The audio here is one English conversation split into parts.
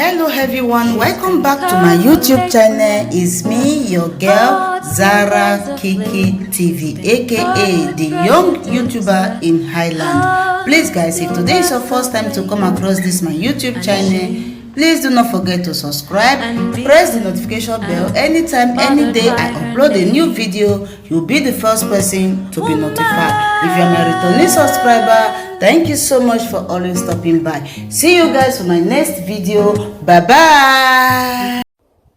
Hello everyone, welcome back to my YouTube channel. It's me, your girl Zara Kiki TV, aka the young YouTuber in Highland. Please guys, if today is your first time to come across this my YouTube channel, please do not forget to subscribe, press the notification bell. Anytime, any day I upload a new video, you'll be the first person to be notified. If you're my returning subscriber, thank you so much for always stopping by. See you guys for my next video. Bye bye.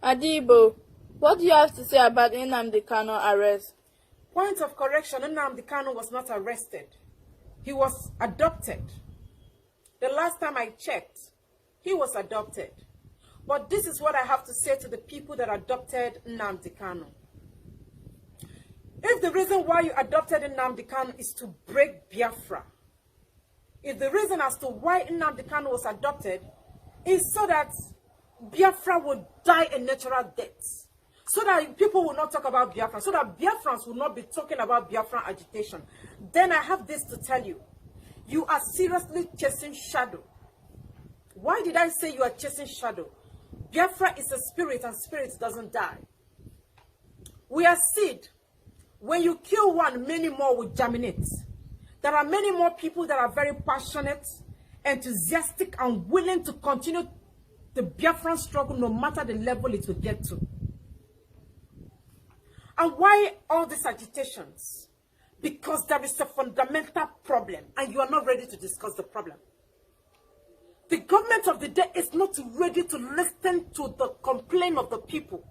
Adibo, what do you have to say about Nnamdi Kanu arrest? Point of correction, Nnamdi Kanu was not arrested. He was adopted. The last time I checked, he was adopted. But this is what I have to say to the people that adopted Nnamdi Kanu. If the reason why you adopted Nnamdi Kanu is to break Biafra, if the reason as to why Nnamdi Kanu was adopted is so that Biafra would die a natural death, so that people will not talk about Biafra, so that Biafrans will not be talking about Biafra agitation, then I have this to tell you. You are seriously chasing shadow. Why did I say you are chasing shadow? Biafra is a spirit, and spirit doesn't die. We are seed. When you kill one, many more will germinate. There are many more people that are very passionate, enthusiastic, and willing to continue the Biafran struggle no matter the level it will get to. And why all these agitations? Because there is a fundamental problem, and you are not ready to discuss the problem. The government of the day is not ready to listen to the complaint of the people.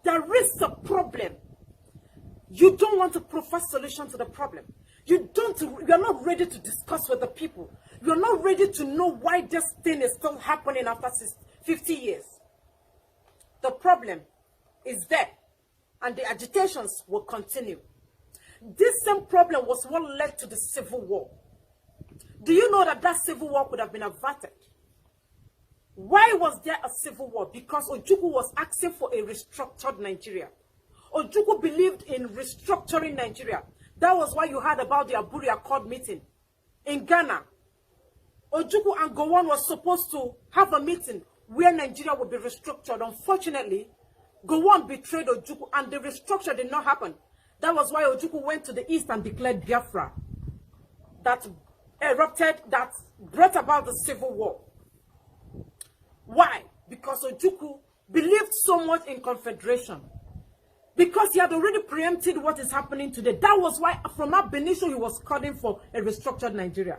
There is a problem. You don't want to provide solution to the problem. You are not ready to discuss with the people. You are not ready to know why this thing is still happening after 50 years. The problem is there, and the agitations will continue. This same problem was what led to the civil war. Do you know that that civil war could have been averted? Why was there a civil war? Because Ojukwu was asking for a restructured Nigeria. Ojukwu believed in restructuring Nigeria. That was why you heard about the Aburi Accord meeting in Ghana. Ojukwu and Gowon was supposed to have a meeting where Nigeria would be restructured. Unfortunately, Gowon betrayed Ojukwu and the restructure did not happen. That was why Ojukwu went to the east and declared Biafra. That erupted, that brought about the civil war. Why? Because Ojukwu believed so much in confederation. Because he had already preempted what is happening today. That was why from ab initio he was calling for a restructured Nigeria.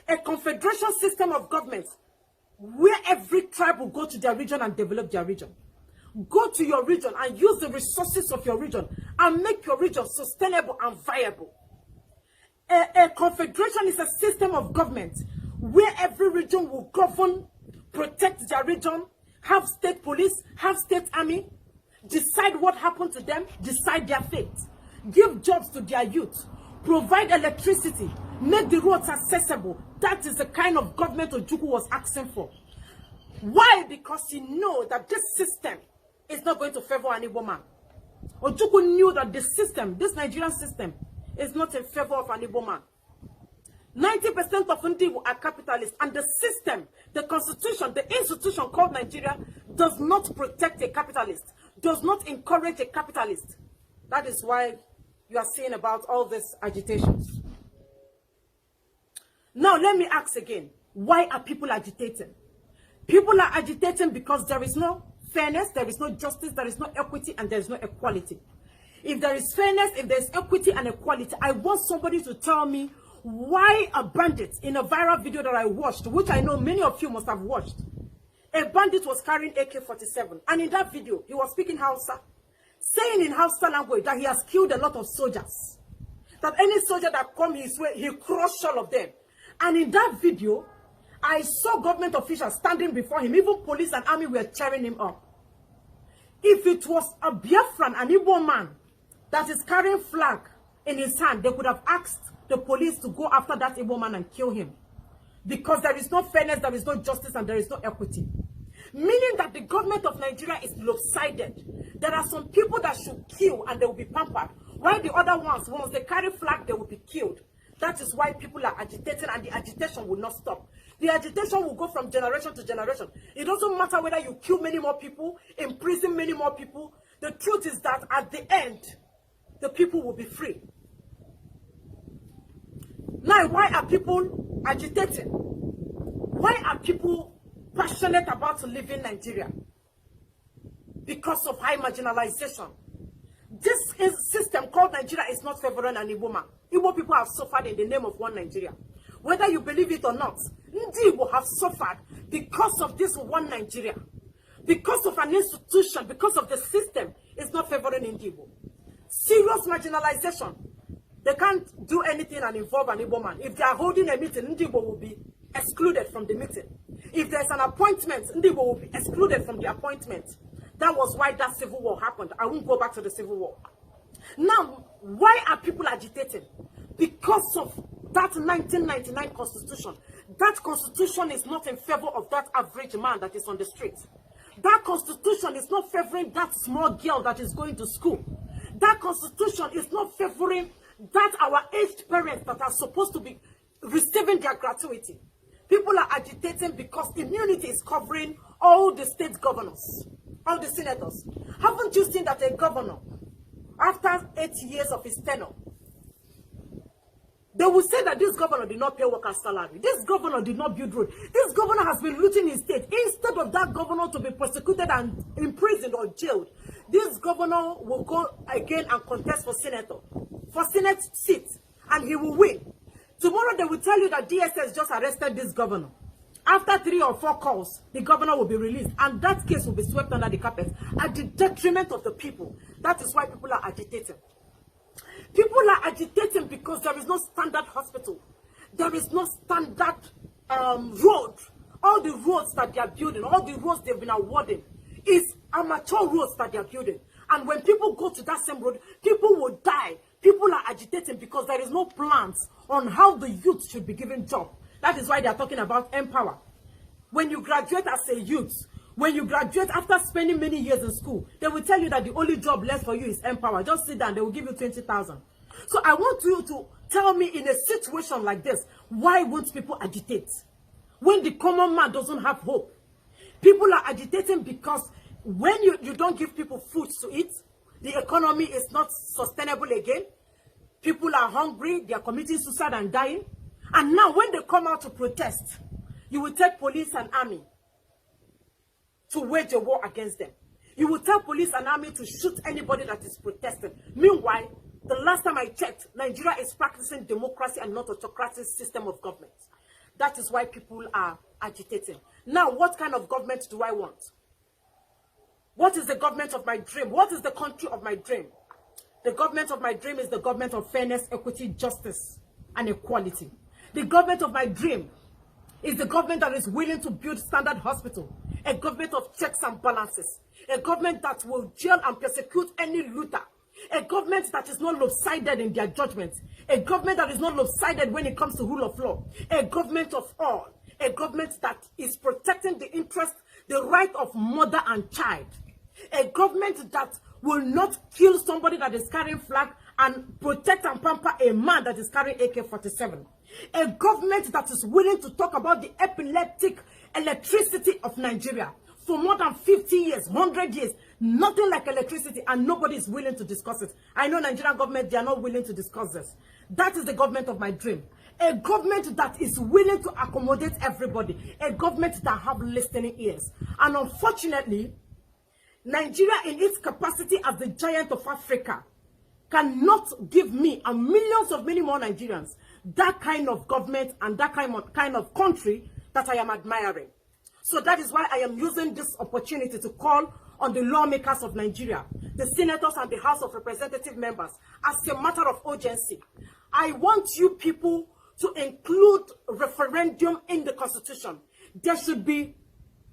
A confederation system of governments where every tribe will go to their region and develop their region. Go to your region and use the resources of your region and make your region sustainable and viable. A confederation is a system of government where every region will govern, protect their region, have state police, have state army, decide what happened to them, decide their fate, give jobs to their youth, provide electricity, make the roads accessible. That is the kind of government Ojukwu was asking for. Why? Because he knew that this system is not going to favor an Igbo man. Ojukwu knew that the system, this Nigerian system, is not in favor of an Igbo man. 90% of Ndi are capitalists, and the system, the constitution, the institution called Nigeria does not protect a capitalist, does not encourage a capitalist. That is why you are seeing about all these agitations. Now let me ask again, why are people agitating? People are agitating because there is no fairness, there is no justice, there is no equity, and there is no equality. If there is fairness, if there is equity and equality, I want somebody to tell me why a bandit, in a viral video that I watched, which I know many of you must have watched, a bandit was carrying AK-47, and in that video, he was speaking Hausa, saying in Hausa language that he has killed a lot of soldiers, that any soldier that come his way, he crushed all of them. And in that video, I saw government officials standing before him, even police and army were cheering him up. If it was a Biafran, an Igbo man, that is carrying flag in his hand, they could have asked the police to go after that Igbo man and kill him. Because there is no fairness, there is no justice, and there is no equity. Meaning that the government of Nigeria is lopsided. There are some people that should kill and they will be pampered, while the other ones, once they carry flag, they will be killed. That is why people are agitating, and the agitation will not stop. The agitation will go from generation to generation. It doesn't matter whether you kill many more people, imprison many more people. The truth is that at the end, the people will be free. Now, why are people agitating? Why are people passionate about living Nigeria? Because of high marginalization. This system called Nigeria is not favoring an Igbo man. Igbo people have suffered in the name of one Nigeria. Whether you believe it or not, Nnamdi will have suffered because of this one Nigeria. Because of an institution, because of the system, is not favoring Nnamdi. Serious marginalization. They can't do anything and involve an Igbo man. If they are holding a meeting, Nnamdi will be excluded from the meeting. If there's an appointment, Nnamdi will be excluded from the appointment. That was why that civil war happened. I won't go back to the civil war. Now, why are people agitating? Because of that 1999 constitution. That constitution is not in favor of that average man that is on the street. That constitution is not favoring that small girl that is going to school. That constitution is not favoring that our aged parents that are supposed to be receiving their gratuity. People are agitating because immunity is covering all the state governors, all the senators. Haven't you seen that a governor, after 8 years of his tenure, they will say that this governor did not pay workers' salary. This governor did not build road. This governor has been looting his state. Instead of that governor to be prosecuted and imprisoned or jailed, this governor will go again and contest for Senate seat, and he will win. Tomorrow they will tell you that DSS just arrested this governor. After 3 or 4 calls, the governor will be released, and that case will be swept under the carpet at the detriment of the people. That is why people are agitating. People are agitating because there is no standard hospital. There is no standard road. All the roads that they are building, all the roads they've been awarding, is amateur roads that they are building. And when people go to that same road, people will die. People are agitating because there is no plans on how the youth should be given job. That is why they are talking about empower. When you graduate as a youth, when you graduate after spending many years in school, they will tell you that the only job left for you is empower. Just sit down, they will give you 20,000. So I want you to tell me, in a situation like this, why won't people agitate? When the common man doesn't have hope. People are agitating because when you don't give people food to eat, the economy is not sustainable again. People are hungry, they are committing suicide and dying. And now when they come out to protest, you will take police and army to wage a war against them. You will tell police and army to shoot anybody that is protesting. Meanwhile, the last time I checked, Nigeria is practicing democracy and not autocratic system of government. That is why people are agitating. Now, what kind of government do I want? What is the government of my dream? What is the country of my dream? The government of my dream is the government of fairness, equity, justice, and equality. The government of my dream is the government that is willing to build standard hospital, a government of checks and balances, a government that will jail and persecute any looter, a government that is not lopsided in their judgments, a government that is not lopsided when it comes to rule of law, a government of all, a government that is protecting the interest, the right of mother and child, a government that will not kill somebody that is carrying flag and protect and pamper a man that is carrying AK-47. A government that is willing to talk about the epileptic electricity of Nigeria. For more than 50 years, 100 years, nothing like electricity, and nobody is willing to discuss it. I know Nigerian government, they are not willing to discuss this. That is the government of my dream. A government that is willing to accommodate everybody. A government that have listening ears. And unfortunately, Nigeria in its capacity as the giant of Africa cannot give me and millions of many more Nigerians that kind of government and that kind of country that I am admiring. So that is why I am using this opportunity to call on the lawmakers of Nigeria, the senators and the House of Representative members, as a matter of urgency. I want you people to include referendum in the Constitution. There should be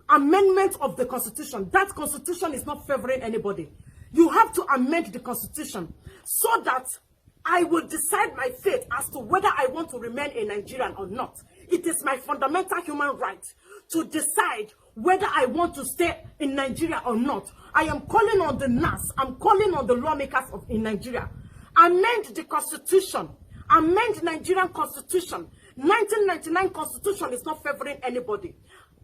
amendment of the Constitution. That Constitution is not favoring anybody. You have to amend the Constitution so that I will decide my fate as to whether I want to remain a Nigerian or not. It is my fundamental human right to decide whether I want to stay in Nigeria or not. I am calling on the NAS. I'm calling on the lawmakers in Nigeria. Amend the Constitution. Amend Nigerian Constitution. 1999 constitution is not favoring anybody.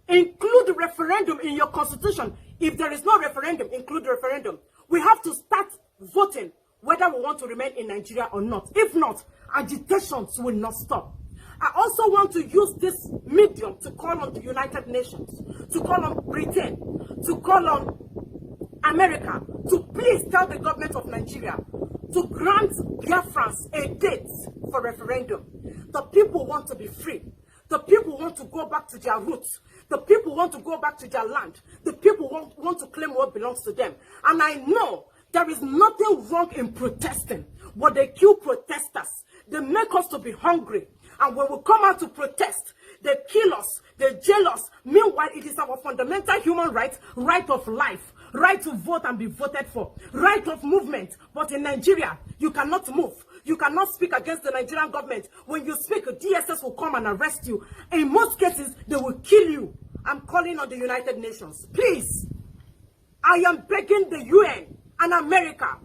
Include referendum in your constitution. If there is no referendum, include referendum. We have to start voting whether we want to remain in Nigeria or not. If not, agitations will not stop. I also want to use this medium to call on the United Nations, to call on Britain, to call on America, to please tell the government of Nigeria to grant Biafrans a date for referendum. The people want to be free. The people want to go back to their roots. The people want to go back to their land. The people want to claim what belongs to them. And I know there is nothing wrong in protesting, but they kill protesters. They make us to be hungry. And when we come out to protest, they kill us, they jail us. Meanwhile, it is our fundamental human right, right of life, right to vote and be voted for, right of movement. But in Nigeria, you cannot move. You cannot speak against the Nigerian government. When you speak, DSS will come and arrest you. In most cases, they will kill you. I'm calling on the United Nations. Please, I am begging the UN and America.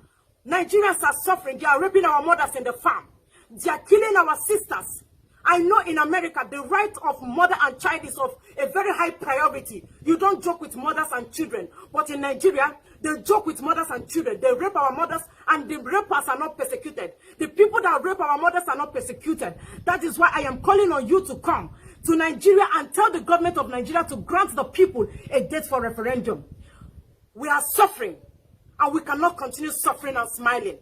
Nigerians are suffering. They are raping our mothers in the farm. They are killing our sisters. I know in America, the right of mother and child is of a very high priority. You don't joke with mothers and children. But in Nigeria, they joke with mothers and children. They rape our mothers, and the rapers are not persecuted. The people that rape our mothers are not persecuted. That is why I am calling on you to come to Nigeria and tell the government of Nigeria to grant the people a date for referendum. We are suffering, and we cannot continue suffering and smiling.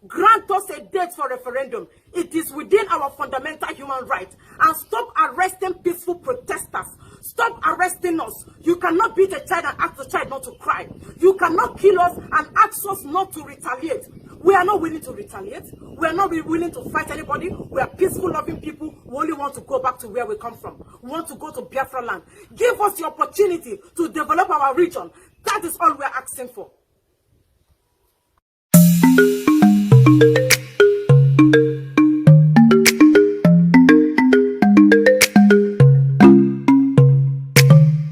Grant us a date for referendum. It is within our fundamental human right. And stop arresting peaceful protesters. Stop arresting us. You cannot beat a child and ask the child not to cry. You cannot kill us and ask us not to retaliate. We are not willing to retaliate. We are not willing to fight anybody. We are peaceful, loving people. We only want to go back to where we come from. We want to go to Biafra land. Give us the opportunity to develop our region. That is all we are asking for.